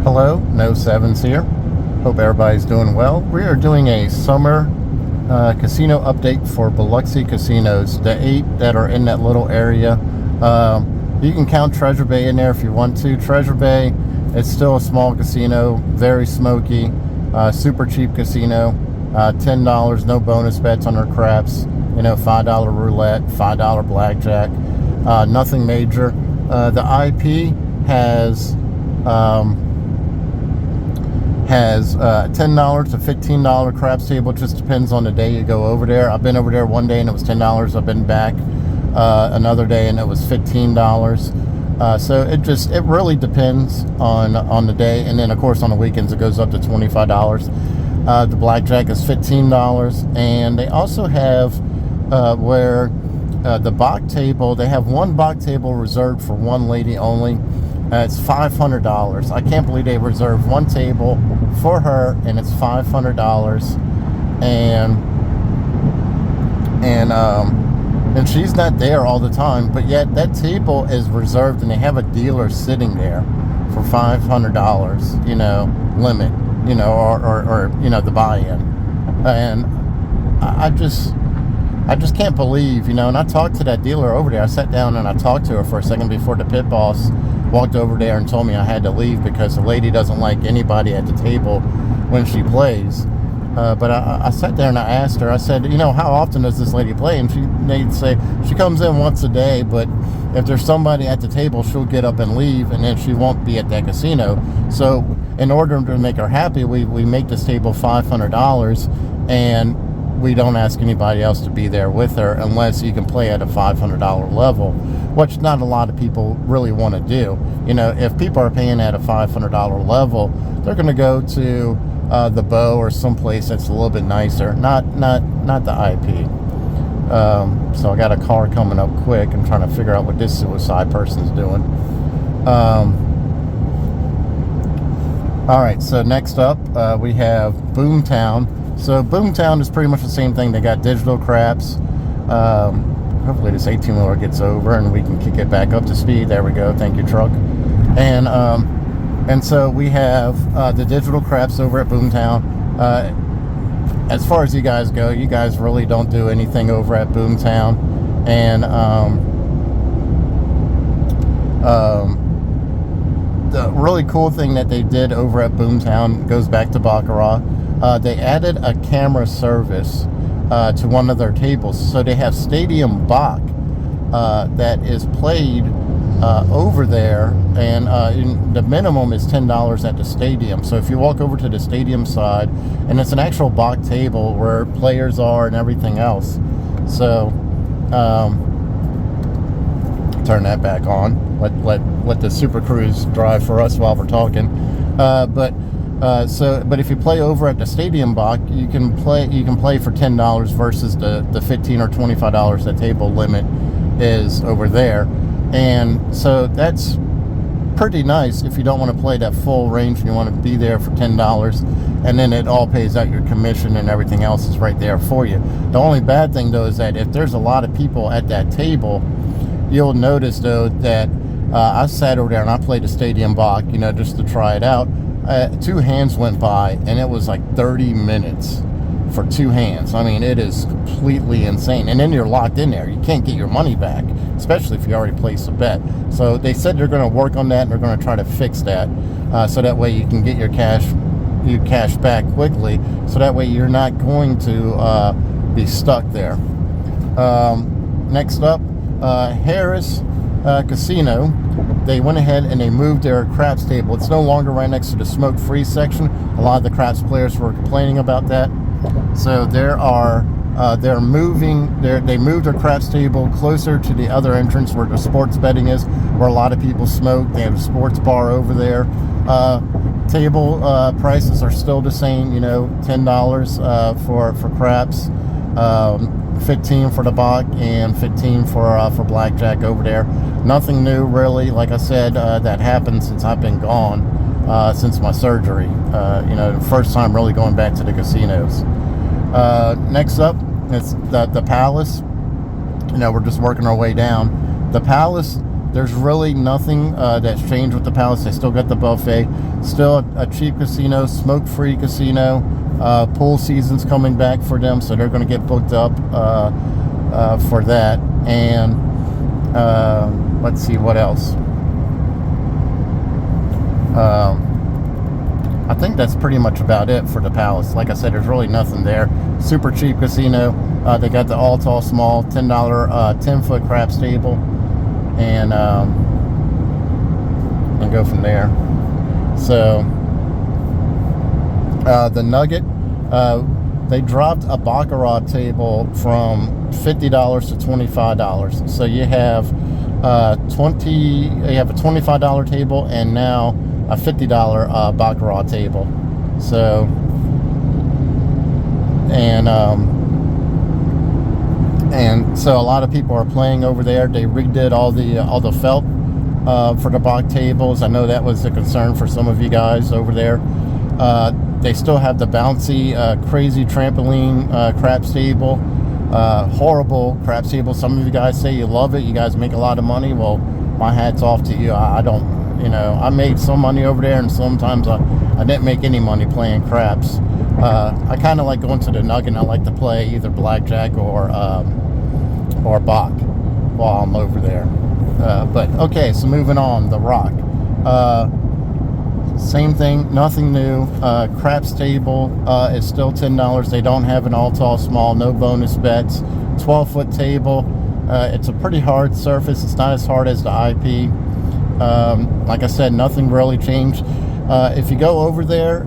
Hello, No Sevens here. Hope everybody's doing well. We are doing a summer casino update for Biloxi casinos, the 8 that are in that little area. You can count Treasure Bay in there if you want to. Treasure Bay, it's still a small casino, very smoky, super cheap casino. $10, no bonus bets on their craps. You know, $5 roulette, $5 blackjack. Nothing major. The IP has $10 to $15 craps table. It just depends on the day you go over there. I've been over there one day and it was $10. I've been back another day and it was $15. So it really depends on the day. And then of course on the weekends it goes up to $25. The blackjack is $15. And they also have where the Bach table, they have one Bach table reserved for one lady only. It's $500. I can't believe they reserved one table for her, and it's $500. And she's not there all the time, but yet that table is reserved, and they have a dealer sitting there for $500. You know, limit. You know, or you know, the buy-in. And I just can't believe, you know. And I talked to that dealer over there. I sat down and I talked to her for a second before the pit boss walked over there and told me I had to leave because the lady doesn't like anybody at the table when she plays. But I sat there and I asked her, I said, you know, how often does this lady play? And they'd say she comes in once a day, but if there's somebody at the table, she'll get up and leave, and then she won't be at that casino. So in order to make her happy, we make this table $500, and we don't ask anybody else to be there with her unless you can play at a $500 level, which not a lot of people really want to do. You know, if people are paying at a $500 level, they're going to go to the Bow or someplace that's a little bit nicer, not the IP. So I got a car coming up quick. I'm trying to figure out what this suicide person's doing. All right, so next up we have Boomtown. So Boomtown is pretty much the same thing. They got digital craps. Hopefully this 18-wheeler gets over and we can kick it back up to speed. There we go. Thank you, truck. And so we have the digital craps over at Boomtown. As far as you guys go, you guys really don't do anything over at Boomtown. And the really cool thing that they did over at Boomtown goes back to Baccarat. They added a camera service to one of their tables. So they have Stadium Bach that is played over there, and the minimum is $10 at the stadium. So if you walk over to the stadium side, and it's an actual Bach table where players are and everything else. So turn that back on. Let the Super Cruise drive for us while we're talking. But if you play over at the Stadium Bach, you can play for $10 versus the $15 or $25 that table limit is over there. And so that's pretty nice if you don't want to play that full range and you want to be there for $10, and then it all pays out your commission and everything else is right there for you. The only bad thing though is that if there's a lot of people at that table, you'll notice though that I sat over there and I played the Stadium Bach, you know, just to try it out. 2 hands went by and it was like 30 minutes for 2 hands. I mean, it is completely insane. And then you're locked in there. You can't get your money back, especially if you already placed a bet. So they said they're going to work on that and they're going to try to fix that so that way you can get your cash back quickly. So that way you're not going to be stuck there. Next up, Harris Casino. They went ahead and they moved their craps table. It's no longer right next to the smoke-free section. A lot of the craps players were complaining about that. So they moved their craps table closer to the other entrance where the sports betting is, where a lot of people smoke. They have a sports bar over there. Table prices are still the same, you know, $10 for craps, $15 for the Bach, and $15 for blackjack over there. Nothing new really. Like I said, that happened since I've been gone. since my surgery. You know, the first time really going back to the casinos. Next up, it's the Palace. You know, we're just working our way down. The Palace, there's really nothing that's changed with the Palace. They still got the buffet. Still a cheap casino, smoke-free casino. Pool season's coming back for them, so they're going to get booked up for that. And let's see what else. I think that's pretty much about it for the Palace. Like I said, there's really nothing there. Super cheap casino. They got the all tall small $10 10-foot craps table, and go from there. So the Nugget, they dropped a baccarat table from $50 to $25. So you have a $25 table and now a $50 baccarat table. So and so a lot of people are playing over there. They redid all the felt for the bac tables. I know that was a concern for some of you guys over there. They still have the bouncy, crazy trampoline craps table. Horrible craps table. Some of you guys say you love it. You guys make a lot of money. Well, my hat's off to you. I don't. You know, I made some money over there, and sometimes I didn't make any money playing craps. I kind of like going to the Nugget, and I like to play either blackjack or Bach while I'm over there. But okay, so moving on, the Rock. Same thing, nothing new. Craps table is still $10. They don't have an all tall small, no bonus bets. 12-foot table. It's a pretty hard surface. It's not as hard as the IP. Like I said, nothing really changed. If you go over there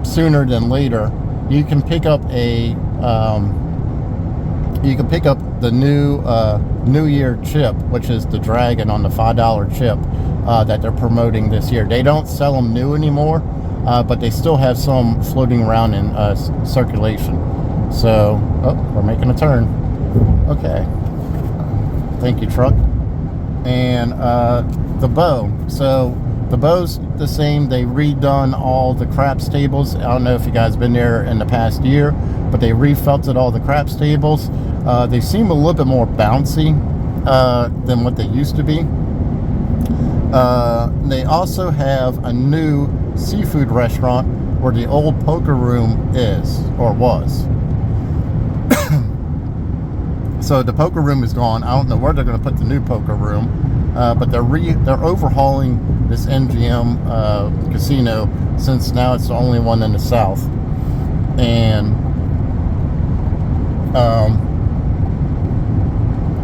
sooner than later, you can pick up the new Year chip, which is the Dragon on the $5 chip that they're promoting this year. They don't sell them new anymore, but they still have some floating around in circulation. So, we're making a turn. Okay. Thank you, truck. And the bow. So the bow's the same. They redone all the craps tables. I don't know if you guys have been there in the past year, but they refelted all the craps tables. They seem a little bit more bouncy than what they used to be. They also have a new seafood restaurant where the old poker room is, or was. So the poker room is gone. I don't know where they're going to put the new poker room, but they're overhauling this MGM casino, since now it's the only one in the South. And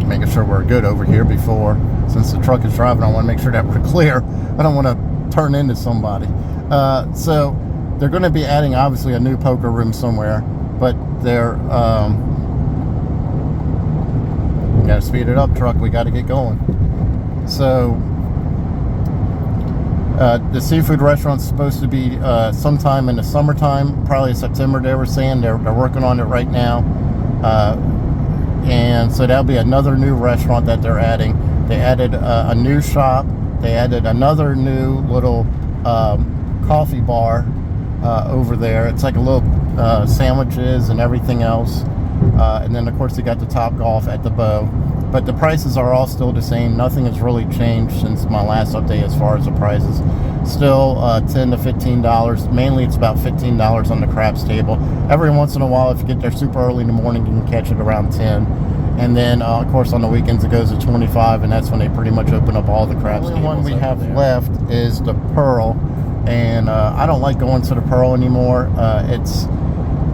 making sure we're good over here before, since the truck is driving, I want to make sure that we're clear. I don't want to turn into somebody. So they're going to be adding obviously a new poker room somewhere, but they're we gotta speed it up, truck. We gotta get going. So the seafood restaurant's supposed to be sometime in the summertime, probably September. They were saying they're working on it right now, and so that'll be another new restaurant that they're adding. They added a new shop. They added another new little coffee bar over there. It's like a little sandwiches and everything else. And then, of course, they got the Top Golf at the Bow. But the prices are all still the same. Nothing has really changed since my last update as far as the prices. Still $10 to $15. Mainly, it's about $15 on the craps table. Every once in a while, if you get there super early in the morning, you can catch it around 10. And then, of course, on the weekends, it goes to 25, and that's when they pretty much open up all the craps tables. The only one we have left is the Pearl. And I don't like going to the Pearl anymore.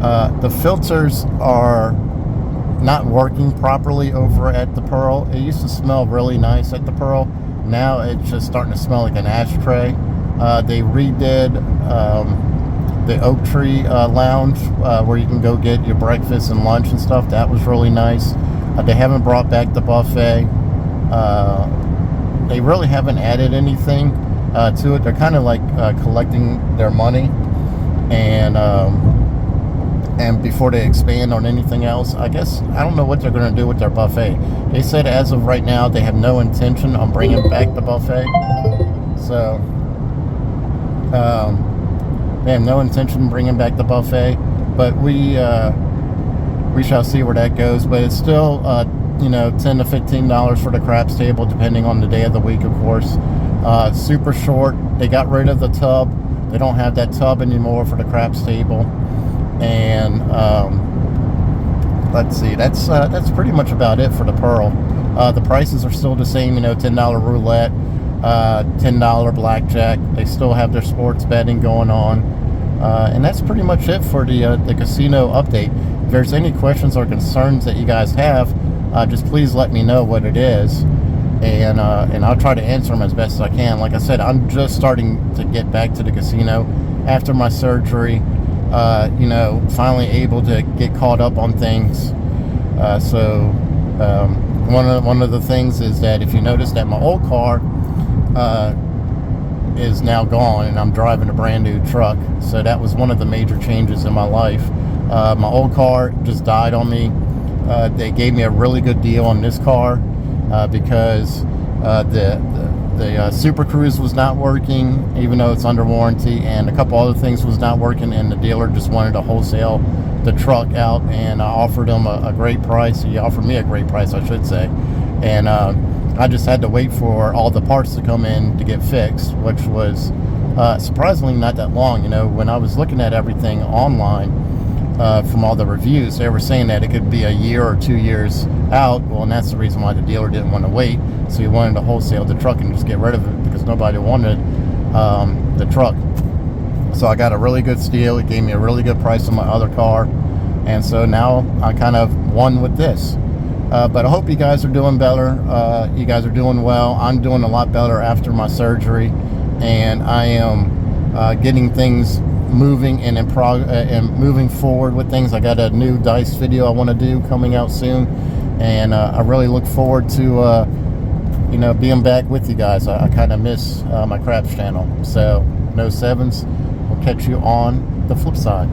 The filters are not working properly over at the Pearl. It used to smell really nice at the Pearl. Now it's just starting to smell like an ashtray. They redid the Oak Tree Lounge where you can go get your breakfast and lunch and stuff. That was really nice. They haven't brought back the buffet. They really haven't added anything to it. They're kind of like collecting their money and before they expand on anything else. I guess I don't know what they're going to do with their buffet. They said as of right now they have no intention on bringing back the buffet. So They have no intention of bringing back the buffet, but we shall see where that goes. But it's still $10 to $15 for the craps table, depending on the day of the week, of course. Super short. They got rid of the tub. They don't have that tub anymore for the craps table. And let's see, that's pretty much about it for the Pearl. The prices are still the same, $10 roulette, $10 blackjack. They still have their sports betting going on. And that's pretty much it for the casino update. If there's any questions or concerns that you guys have, just please let me know what it is, and I'll try to answer them as best as I can. Like I said, I'm just starting to get back to the casino after my surgery. Finally able to get caught up on things. One of the things is that if you notice that my old car is now gone, and I'm driving a brand new truck. So that was one of the major changes in my life. My old car just died on me. They gave me a really good deal on this car because the Super Cruise was not working, even though it's under warranty, and a couple other things was not working, and the dealer just wanted to wholesale the truck out, and I offered him a great price. He offered me a great price, I should say, and I just had to wait for all the parts to come in to get fixed, which was surprisingly not that long. When I was looking at everything online, from all the reviews, they were saying that it could be a year or 2 years out. Well, and that's the reason why the dealer didn't want to wait. So he wanted to wholesale the truck and just get rid of it because nobody wanted the truck. So I got a really good steal. He gave me a really good price on my other car. And so now I kind of won with this. But I hope you guys are doing better. You guys are doing well. I'm doing a lot better after my surgery. And I am getting things moving and and moving forward with things. I got a new dice video I want to do coming out soon, and I really look forward to being back with you guys. I kind of miss my craps channel. So no sevens. We'll catch you on the flip side.